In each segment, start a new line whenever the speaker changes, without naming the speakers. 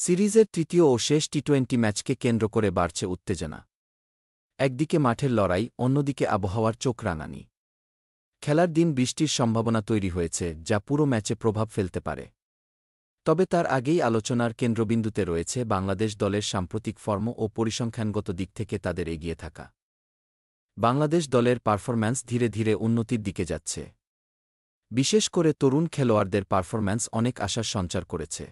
সিরিজের তৃতীয় ও শেষ টি-20 ম্যাচকে কেন্দ্র করে বাড়ছে উত্তেজনা। একদিকে মাঠের লড়াই, অন্যদিকে আবহাওয়ার চোখ রাঙানি। খেলার দিন বৃষ্টির সম্ভাবনা তৈরি হয়েছে, যা পুরো ম্যাচে প্রভাব ফেলতে পারে। তবে তার আগেই আলোচনার কেন্দ্রবিন্দুতে রয়েছে বাংলাদেশ দলের সাম্প্রতিক ফর্ম ও পরিসংখ্যানগত দিক থেকে তাদের এগিয়ে থাকা। বাংলাদেশ দলের পারফরম্যান্স ধীরে ধীরে উন্নতির দিকে যাচ্ছে। বিশেষ করে তরুণ খেলোয়াড়দের পারফরম্যান্স অনেক আশার সঞ্চার করেছে।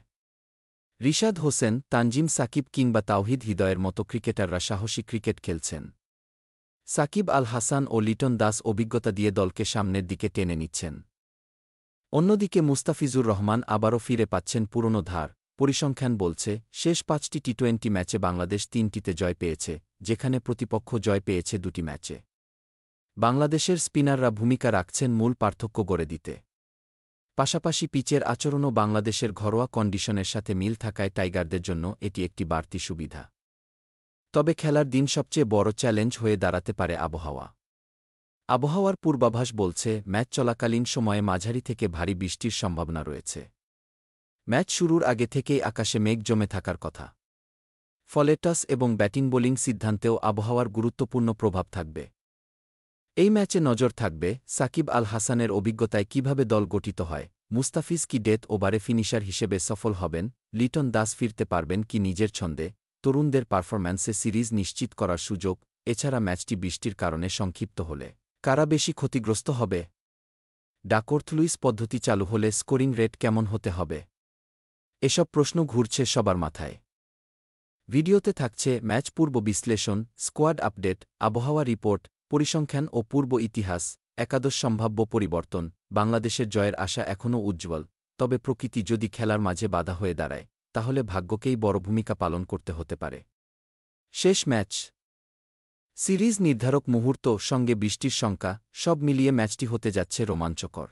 রিশাদ হোসেন, তানজিম সাকিব কিংবা তাওহিদ হৃদয়ের মতো ক্রিকেটাররা সাহসী ক্রিকেট খেলছেন। সাকিব আল হাসান ও লিটন দাস অভিজ্ঞতা দিয়ে দলকে সামনের দিকে টেনে নিচ্ছেন। অন্যদিকে মুস্তাফিজুর রহমান আবারও ফিরে পাচ্ছেন পুরনো ধার। পরিসংখ্যান বলছে, শেষ 5টি টি-20 ম্যাচে বাংলাদেশ 3টিতে জয় পেয়েছে, যেখানে প্রতিপক্ষ জয় পেয়েছে 2টি ম্যাচে। বাংলাদেশের স্পিনাররা ভূমিকা রাখছেন মূল পার্থক্য গড়ে দিতে। পাশাপাশি পিচের আচরণও বাংলাদেশের ঘরোয়া কন্ডিশনের সাথে মিল থাকায় টাইগারদের জন্য এটি একটি বাড়তি সুবিধা। তবে খেলার দিন সবচেয়ে বড় চ্যালেঞ্জ হয়ে দাঁড়াতে পারে আবহাওয়া। আবহাওয়ার পূর্বাভাস বলছে, ম্যাচ চলাকালীন সময়ে মাঝারি থেকে ভারী বৃষ্টির সম্ভাবনা রয়েছে। ম্যাচ শুরুর আগে থেকেই আকাশে মেঘ জমে থাকার কথা। ফলে টস এবং ব্যাটিং বোলিং সিদ্ধান্তেও আবহাওয়ার গুরুত্বপূর্ণ প্রভাব থাকবে। এই ম্যাচে নজর থাকবে সাকিব আল হাসানের অভিজ্ঞতায় কিভাবে দল গঠিত হয়, মুস্তাফিজ কি ডেথ ওভারে ফিনিশার হিসেবে সফল হবেন, লিটন দাস ফিরতে পারবেন কি নিজের ছন্দে, তরুণদের পারফরম্যান্সে সিরিজ নিশ্চিত করার সুযোগ। এছাড়া ম্যাচটি বৃষ্টির কারণে সংক্ষিপ্ত হলে কারা বেশি ক্ষতিগ্রস্ত হবে, ডাকওয়ার্থ-লুইস পদ্ধতি চালু হলে স্কোরিং রেট কেমন হতে হবে, এসব প্রশ্ন ঘুরছে সবার মাথায়। ভিডিওতে থাকছে ম্যাচ পূর্ব বিশ্লেষণ, স্কোয়াড আপডেট, আবহাওয়া রিপোর্ট, পরিসংখ্যান ও পূর্ব ইতিহাস। একাদশ সম্ভাব্য পরিবর্তন। বাংলাদেশের জয়ের আশা এখনও উজ্জ্বল, তবে প্রকৃতি যদি খেলার মাঝে বাধা হয়ে দাঁড়ায়, তাহলে ভাগ্যকেই বড় ভূমিকা পালন করতে হতে পারে। শেষ ম্যাচ, সিরিজ নির্ধারক মুহূর্ত, সঙ্গে বৃষ্টির শঙ্কা, সব মিলিয়ে ম্যাচটি হতে যাচ্ছে রোমাঞ্চকর।